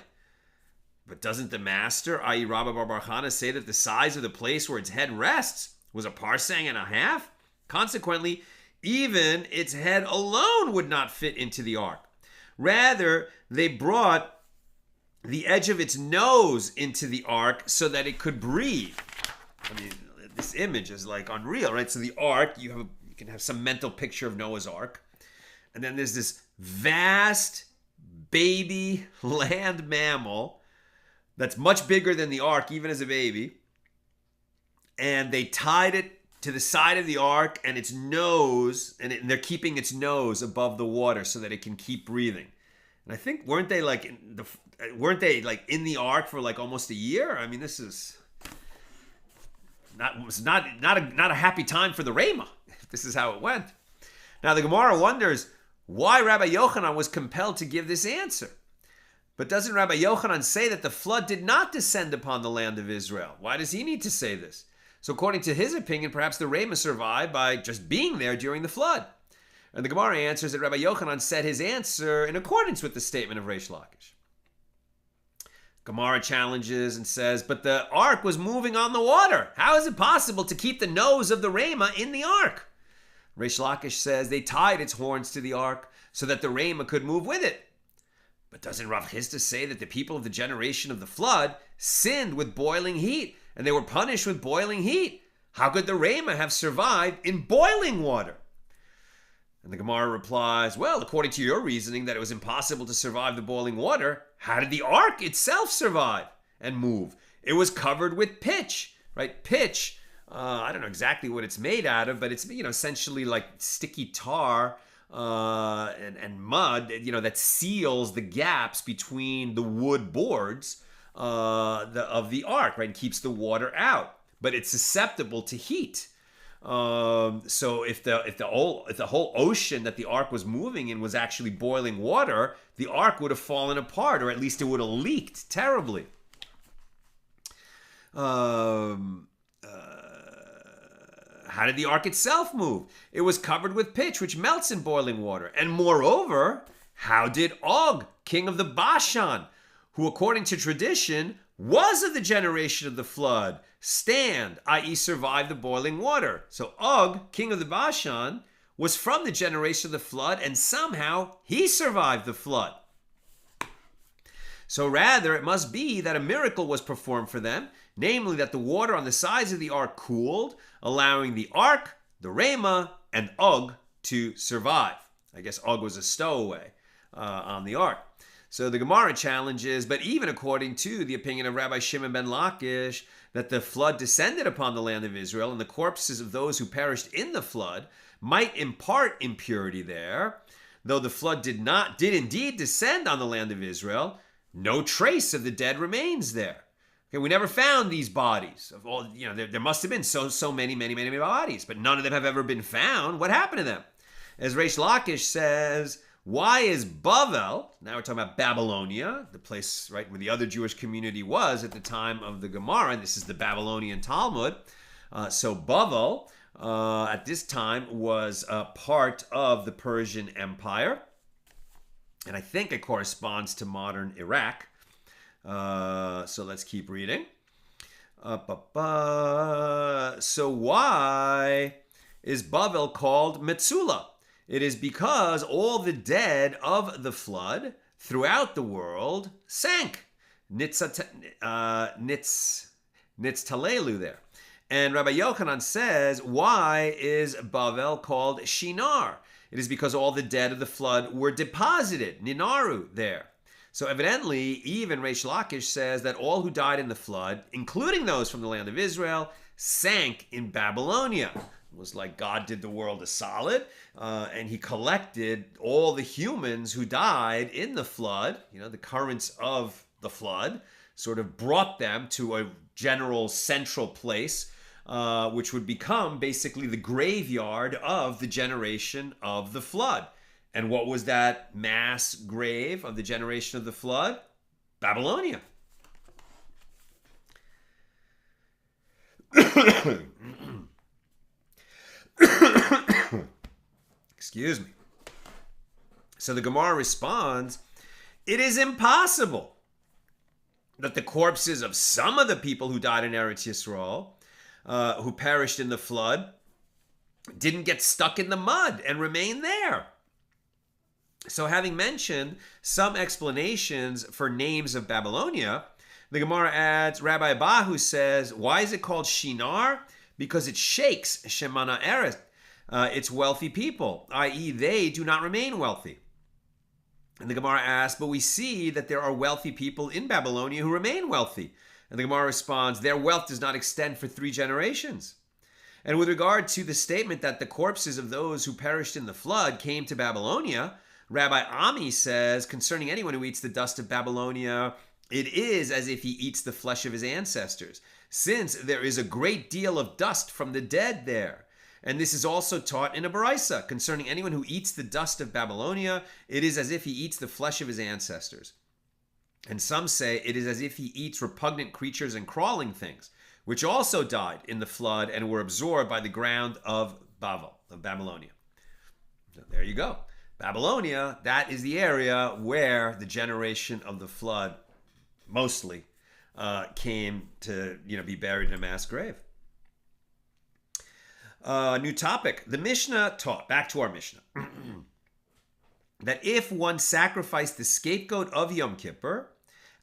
Speaker 1: But doesn't the master, i.e. Rabbah bar bar Chana, say that the size of the place where its head rests was a parsang and a half? Consequently, even its head alone would not fit into the ark. Rather, they brought the edge of its nose into the ark so that it could breathe. I mean, this image is like unreal, right? So the ark, you can have some mental picture of Noah's ark. And then there's this vast baby land mammal that's much bigger than the ark, even as a baby. And they tied it to the side of the ark and its nose, and they're keeping its nose above the water so that it can keep breathing. And I think weren't they like in the ark for like almost a year? I mean, this is not a happy time for the reimah. This is how it went. Now the Gemara wonders why Rabbi Yochanan was compelled to give this answer. But doesn't Rabbi Yochanan say that the flood did not descend upon the land of Israel? Why does he need to say this? So according to his opinion, perhaps the reimah survived by just being there during the flood. And the Gemara answers that Rabbi Yochanan said his answer in accordance with the statement of Reish Lakish. Gemara challenges and says, but the ark was moving on the water. How is it possible to keep the nose of the reimah in the ark? Reish Lakish says they tied its horns to the ark so that the reimah could move with it. But doesn't Rav Chisda say that the people of the generation of the flood sinned with boiling heat, and they were punished with boiling heat? How could the reimah have survived in boiling water? And the Gemara replies, well, according to your reasoning that it was impossible to survive the boiling water, how did the ark itself survive and move? It was covered with pitch, right? Pitch, I don't know exactly what it's made out of, but it's, essentially like sticky tar and mud, that seals the gaps between the wood boards of the ark, right? And keeps the water out, but it's susceptible to heat. So if the whole ocean that the ark was moving in was actually boiling water, the ark would have fallen apart, or at least it would have leaked terribly. How did the ark itself move? It was covered with pitch, which melts in boiling water. And moreover, how did Og, king of the Bashan, who according to tradition was of the generation of the flood, stand, i.e. survive the boiling water. So Og, king of the Bashan, was from the generation of the flood, and somehow he survived the flood. So rather, it must be that a miracle was performed for them, namely that the water on the sides of the ark cooled, allowing the ark, the reimah, and Og to survive. I guess Og was a stowaway on the ark. So the Gemara challenges, but even according to the opinion of Rabbi Shimon ben Lakish, that the flood descended upon the land of Israel, and the corpses of those who perished in the flood might impart impurity there, though the flood did indeed descend on the land of Israel, no trace of the dead remains there. Okay, we never found these bodies. Of all, there must have been so many bodies, but none of them have ever been found. What happened to them? As Reish Lakish says, why is Bavel, now we're talking about Babylonia, the place right where the other Jewish community was at the time of the Gemara, and this is the Babylonian Talmud. So Bavel, at this time, was part of the Persian Empire, and I think it corresponds to modern Iraq. So let's keep reading. So why is Bavel called Metzulah? It is because all the dead of the flood throughout the world sank. Nitztalelu there. And Rabbi Yochanan says, why is Bavel called Shinar? It is because all the dead of the flood were deposited, Ninaru, there. So evidently, even Reish Lakish says that all who died in the flood, including those from the land of Israel, sank in Babylonia. It was like God did the world a solid, and he collected all the humans who died in the flood, the currents of the flood, sort of brought them to a general central place, which would become basically the graveyard of the generation of the flood. And what was that mass grave of the generation of the flood? Babylonia. Excuse me. So the Gemara responds, it is impossible that the corpses of some of the people who died in Eretz Yisrael, who perished in the flood, didn't get stuck in the mud and remain there. So having mentioned some explanations for names of Babylonia, the Gemara adds, Rabbi Abahu says, why is it called Shinar? Because it shakes Shemana Eretz, its wealthy people, i.e. they do not remain wealthy. And the Gemara asks, but we see that there are wealthy people in Babylonia who remain wealthy. And the Gemara responds, their wealth does not extend for 3 generations. And with regard to the statement that the corpses of those who perished in the flood came to Babylonia, Rabbi Ami says, concerning anyone who eats the dust of Babylonia, it is as if he eats the flesh of his ancestors, since there is a great deal of dust from the dead there. And this is also taught in a Baraisa, concerning anyone who eats the dust of Babylonia, it is as if he eats the flesh of his ancestors. And some say it is as if he eats repugnant creatures and crawling things, which also died in the flood and were absorbed by the ground of Bavel, of Babylonia. So there you go. Babylonia, that is the area where the generation of the flood mostly came to be buried in a mass grave. New topic. The Mishna taught, back to our Mishnah, that if one sacrificed the scapegoat of Yom Kippur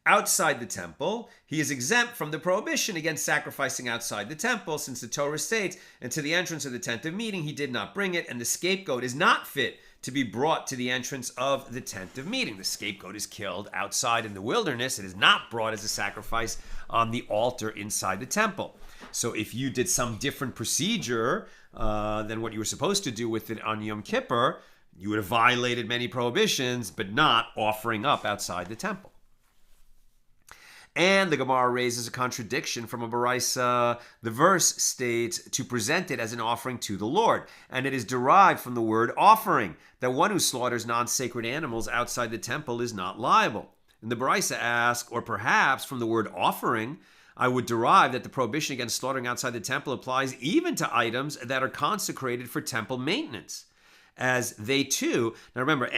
Speaker 1: outside the temple, he is exempt from the prohibition against sacrificing outside the temple, since the Torah states, and to the entrance of the tent of meeting he did not bring it, and the scapegoat is not fit to be brought to the entrance of the tent of meeting. The scapegoat is killed outside in the wilderness. It is not brought as a sacrifice on the altar inside the temple. So if you did some different procedure than what you were supposed to do with it on Yom Kippur, you would have violated many prohibitions, but not offering up outside the temple. And the Gemara raises a contradiction from a Baraisa. The verse states to present it as an offering to the Lord, and it is derived from the word offering, that one who slaughters non-sacred animals outside the temple is not liable. And the Baraisa asks, or perhaps from the word offering, I would derive that the prohibition against slaughtering outside the temple applies even to items that are consecrated for temple maintenance, as they too. Now remember,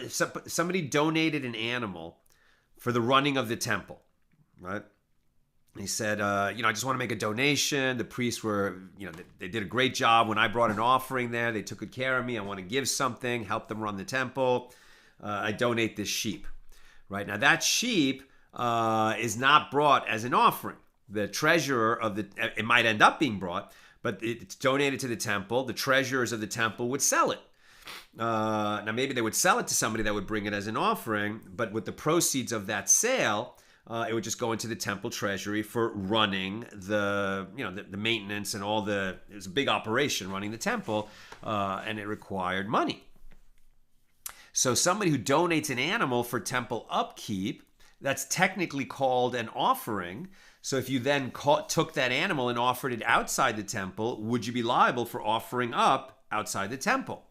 Speaker 1: somebody donated an animal for the running of the temple, right? He said, I just want to make a donation. The priests were, they did a great job when I brought an offering there. They took good care of me. I want to give something, help them run the temple. I donate this sheep, right? Now that sheep is not brought as an offering. The treasurer it might end up being brought, but it's donated to the temple. The treasurers of the temple would sell it. Now maybe they would sell it to somebody that would bring it as an offering, but with the proceeds of that sale, it would just go into the temple treasury for running the maintenance and it was a big operation running the temple, and it required money. So somebody who donates an animal for temple upkeep, that's technically called an offering. So if you then took that animal and offered it outside the temple, would you be liable for offering up outside the temple?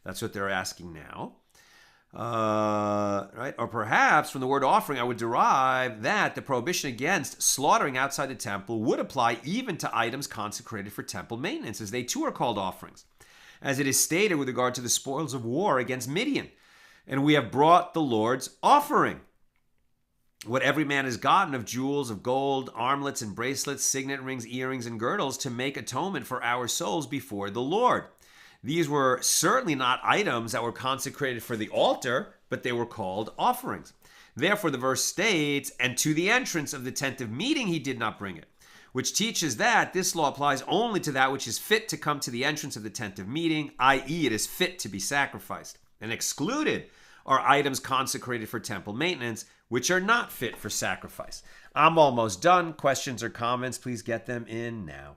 Speaker 1: That's what they're asking now. Right? Or perhaps from the word offering, I would derive that the prohibition against slaughtering outside the temple would apply even to items consecrated for temple maintenance, as they too are called offerings, as it is stated with regard to the spoils of war against Midian. And we have brought the Lord's offering. What every man has gotten of jewels, of gold, armlets and bracelets, signet rings, earrings, and girdles to make atonement for our souls before the Lord. These were certainly not items that were consecrated for the altar, but they were called offerings. Therefore, the verse states, and to the entrance of the tent of meeting he did not bring it, which teaches that this law applies only to that which is fit to come to the entrance of the tent of meeting, i.e. it is fit to be sacrificed. And excluded are items consecrated for temple maintenance, which are not fit for sacrifice. I'm almost done. Questions or comments, please get them in now.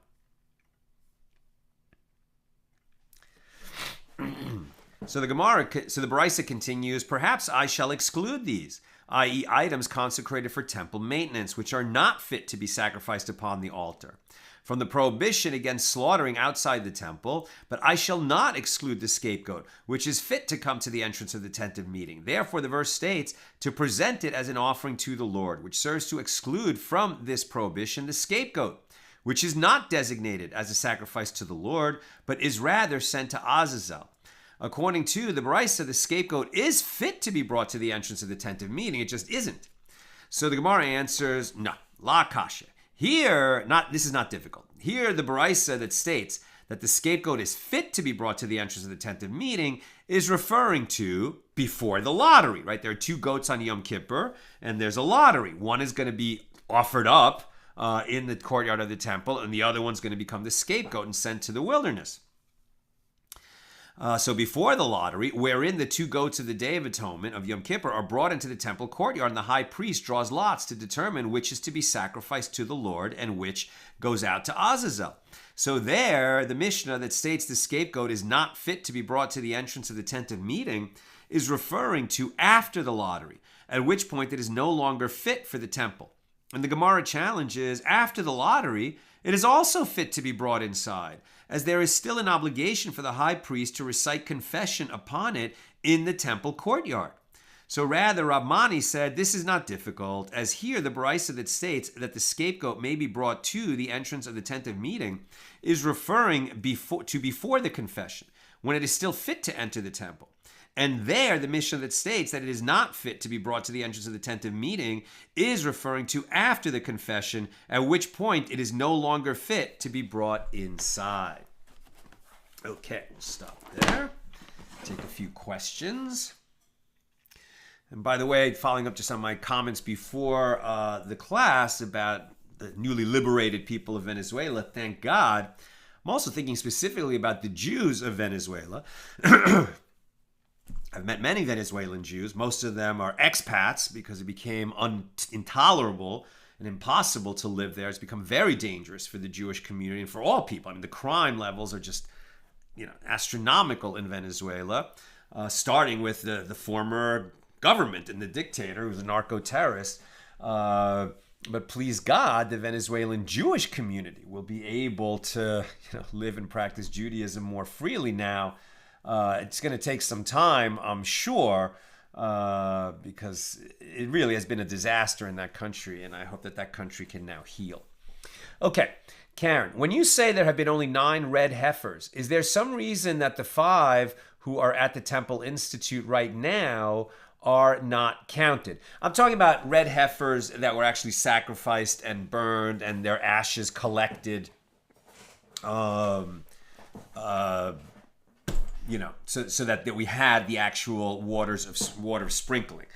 Speaker 1: So the Baraisa continues, perhaps I shall exclude these, i.e. items consecrated for temple maintenance, which are not fit to be sacrificed upon the altar, from the prohibition against slaughtering outside the temple, but I shall not exclude the scapegoat, which is fit to come to the entrance of the tent of meeting. Therefore, the verse states, to present it as an offering to the Lord, which serves to exclude from this prohibition the scapegoat, which is not designated as a sacrifice to the Lord, but is rather sent to Azazel. According to the Baraisa, the scapegoat is fit to be brought to the entrance of the tent of meeting. It just isn't. So the Gemara answers, no, la kasha. Here, this is not difficult. Here, the Baraisa that states that the scapegoat is fit to be brought to the entrance of the tent of meeting is referring to before the lottery, right? There are two goats on Yom Kippur, and there's a lottery. One is going to be offered up in the courtyard of the temple, and the other one's going to become the scapegoat and sent to the wilderness. So before the lottery, wherein the two goats of the Day of Atonement of Yom Kippur are brought into the temple courtyard, and the high priest draws lots to determine which is to be sacrificed to the Lord and which goes out to Azazel. So there, the Mishna that states the scapegoat is not fit to be brought to the entrance of the tent of meeting is referring to after the lottery, at which point it is no longer fit for the temple. And the Gemara challenges, after the lottery, it is also fit to be brought inside, as there is still an obligation for the high priest to recite confession upon it in the temple courtyard. So rather, Rabmani said, this is not difficult, as here the Baraisa that states that the scapegoat may be brought to the entrance of the tent of meeting is referring before the confession, when it is still fit to enter the temple. And there, the Mishnah that states that it is not fit to be brought to the entrance of the tent of meeting is referring to after the confession, at which point it is no longer fit to be brought inside. Okay, we'll stop there. Take a few questions. And by the way, following up just on my comments before the class about the newly liberated people of Venezuela, thank God, I'm also thinking specifically about the Jews of Venezuela. I've met many Venezuelan Jews. Most of them are expats because it became intolerable and impossible to live there. It's become very dangerous for the Jewish community and for all people. I mean, the crime levels are just, astronomical in Venezuela, starting with the former government and the dictator who was a narco-terrorist. But please God, the Venezuelan Jewish community will be able to live and practice Judaism more freely now. It's going to take some time, I'm sure, because it really has been a disaster in that country, and I hope that country can now heal. Okay, Karen, when you say there have been only 9 red heifers, is there some reason that the 5 who are at the Temple Institute right now are not counted. I'm talking about red heifers that were actually sacrificed and burned and their ashes collected. So that we had the actual water of sprinkling.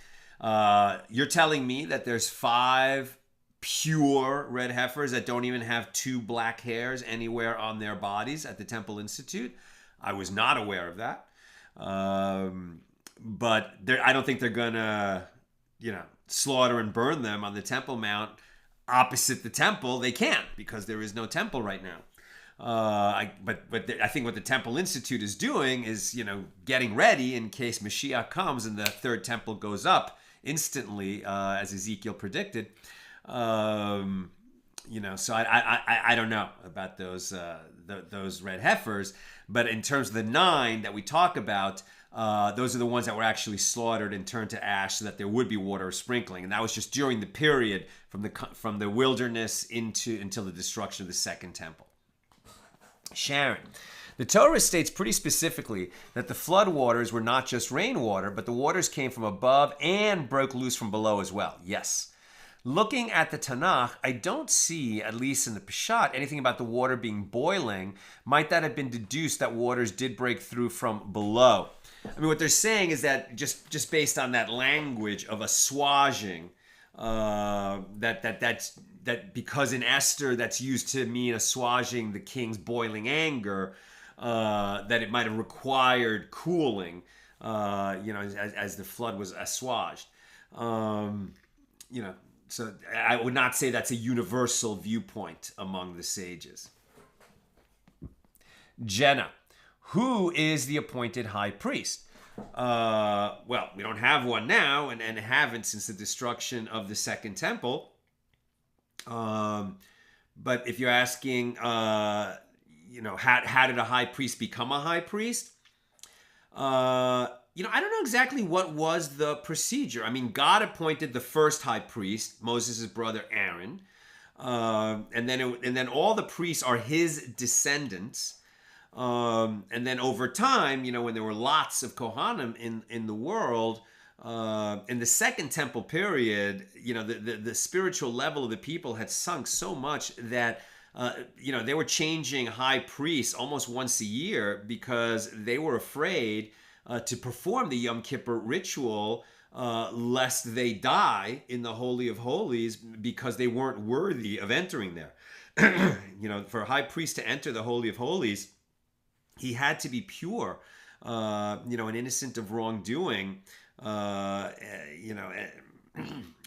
Speaker 1: You're telling me that there's 5 pure red heifers that don't even have 2 black hairs anywhere on their bodies at the Temple Institute? I was not aware of that. But I don't think they're gonna, slaughter and burn them on the Temple Mount opposite the temple. They can't, because there is no temple right now. But I think what the Temple Institute is doing is, getting ready in case Mashiach comes and the third temple goes up instantly, as Ezekiel predicted. So I don't know about those red heifers, but in terms of the 9 that we talk about, those are the ones that were actually slaughtered and turned to ash, so that there would be water sprinkling, and that was just during the period from the wilderness until the destruction of the second temple. Sharon. The Torah states pretty specifically that the flood waters were not just rainwater, but the waters came from above and broke loose from below as well. Yes. Looking at the Tanakh, I don't see, at least in the Peshat, anything about the water being boiling. Might that have been deduced that waters did break through from below? I mean, what they're saying is that just based on that language of assuaging, that because in Esther that's used to mean assuaging the king's boiling anger, that it might have required cooling, as the flood was assuaged. So I would not say that's a universal viewpoint among the sages. Jenna, who is the appointed high priest? Well, we don't have one now, and haven't since the destruction of the second temple. But if you're asking, how did a high priest become a high priest? I don't know exactly what was the procedure. I mean, God appointed the first high priest, Moses' brother Aaron, and then all the priests are his descendants. And then over time, when there were lots of Kohanim in the world, in the second temple period, the spiritual level of the people had sunk so much that they were changing high priests almost once a year, because they were afraid to perform the Yom Kippur ritual, lest they die in the Holy of Holies because they weren't worthy of entering there. For a high priest to enter the Holy of Holies, he had to be pure, and innocent of wrongdoing. I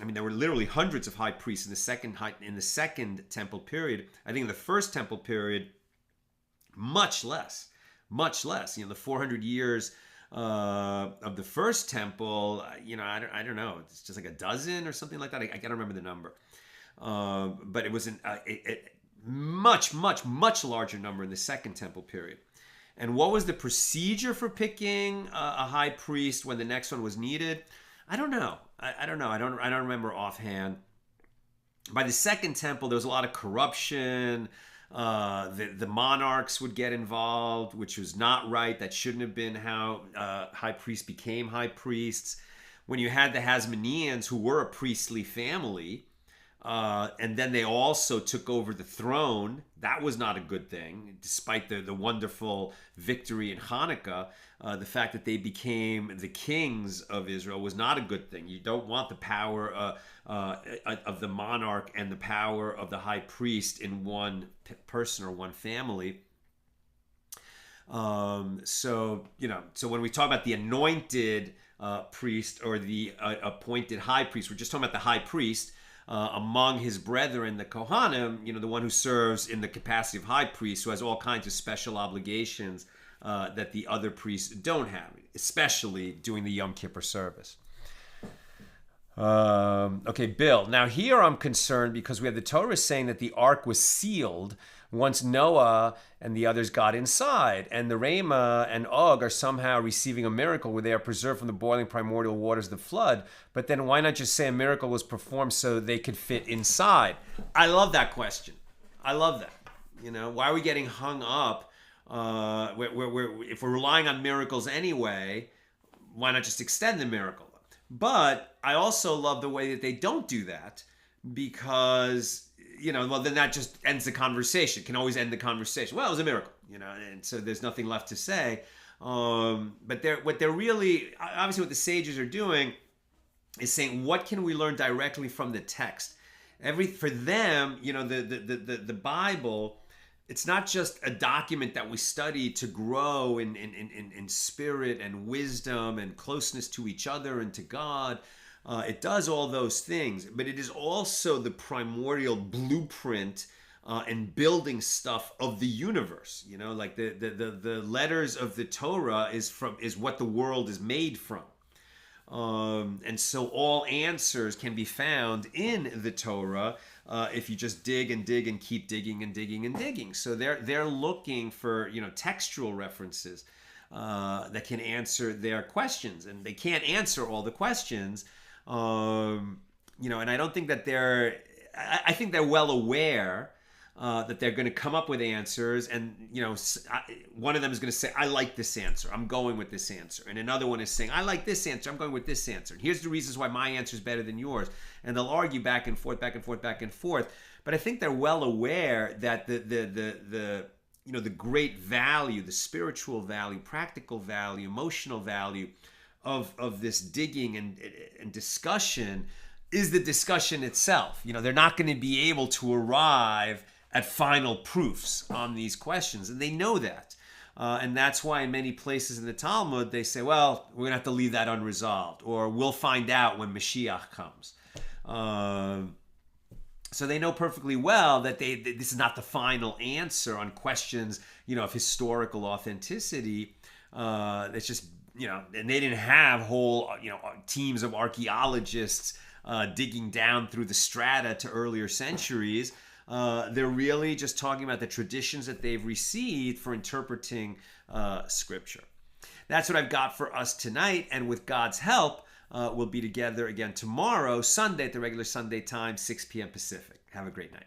Speaker 1: mean, there were literally hundreds of high priests in the second temple period. I think in the first temple period, much less. The 400 years of the first temple, I don't know. It's just like a dozen or something like that. I can't remember the number. But it was a much, much, much larger number in the second temple period. And what was the procedure for picking a high priest when the next one was needed? I don't know. I don't know. I don't remember offhand. By the second temple, there was a lot of corruption. The monarchs would get involved, which was not right. That shouldn't have been how high priests became high priests. When you had the Hasmoneans, who were a priestly family, and then they also took over the throne, that was not a good thing. Despite the wonderful victory in Hanukkah, the fact that they became the kings of Israel was not a good thing. You don't want the power of the monarch and the power of the high priest in one person or one family. So when we talk about the anointed priest or the appointed high priest, we're just talking about the high priest. Among his brethren, the Kohanim, the one who serves in the capacity of high priest, who has all kinds of special obligations that the other priests don't have, especially doing the Yom Kippur service. Okay, Bill. Now here I'm concerned because we have the Torah saying that the ark was sealed once Noah and the others got inside, and the reimah and Og are somehow receiving a miracle where they are preserved from the boiling primordial waters of the flood. But then why not just say a miracle was performed so they could fit inside? I love that question. I love that. Why are we getting hung up? If we're relying on miracles anyway, why not just extend the miracle? But I also love the way that they don't do that because, well, then that just ends the conversation. Can always end the conversation. Well, it was a miracle, and so there's nothing left to say. But what they're really, obviously, what the sages are doing is saying, what can we learn directly from the text? For them, the Bible, it's not just a document that we study to grow in spirit and wisdom and closeness to each other and to God. It does all those things, but it is also the primordial blueprint and building stuff of the universe. Like the letters of the Torah is what the world is made from. And so all answers can be found in the Torah if you just dig and dig and keep digging and digging and digging. So they're looking for textual references that can answer their questions, and they can't answer all the questions. And I don't think that I think they're well aware that they're going to come up with answers, and one of them is going to say, I like this answer, I'm going with this answer, and another one is saying, I like this answer, I'm going with this answer, and here's the reasons why my answer is better than yours, and they'll argue back and forth, back and forth, back and forth. But I think they're well aware that the great value, the spiritual value, practical value, emotional value of this digging and discussion is the discussion itself. They're not going to be able to arrive at final proofs on these questions, and they know that. And that's why in many places in the Talmud, they say, well, we're going to have to leave that unresolved, or we'll find out when Mashiach comes. So they know perfectly well that this is not the final answer on questions, of historical authenticity. It's just, and they didn't have whole, teams of archaeologists digging down through the strata to earlier centuries. They're really just talking about the traditions that they've received for interpreting Scripture. That's what I've got for us tonight, and with God's help, we'll be together again tomorrow, Sunday, at the regular Sunday time, 6 p.m. Pacific. Have a great night.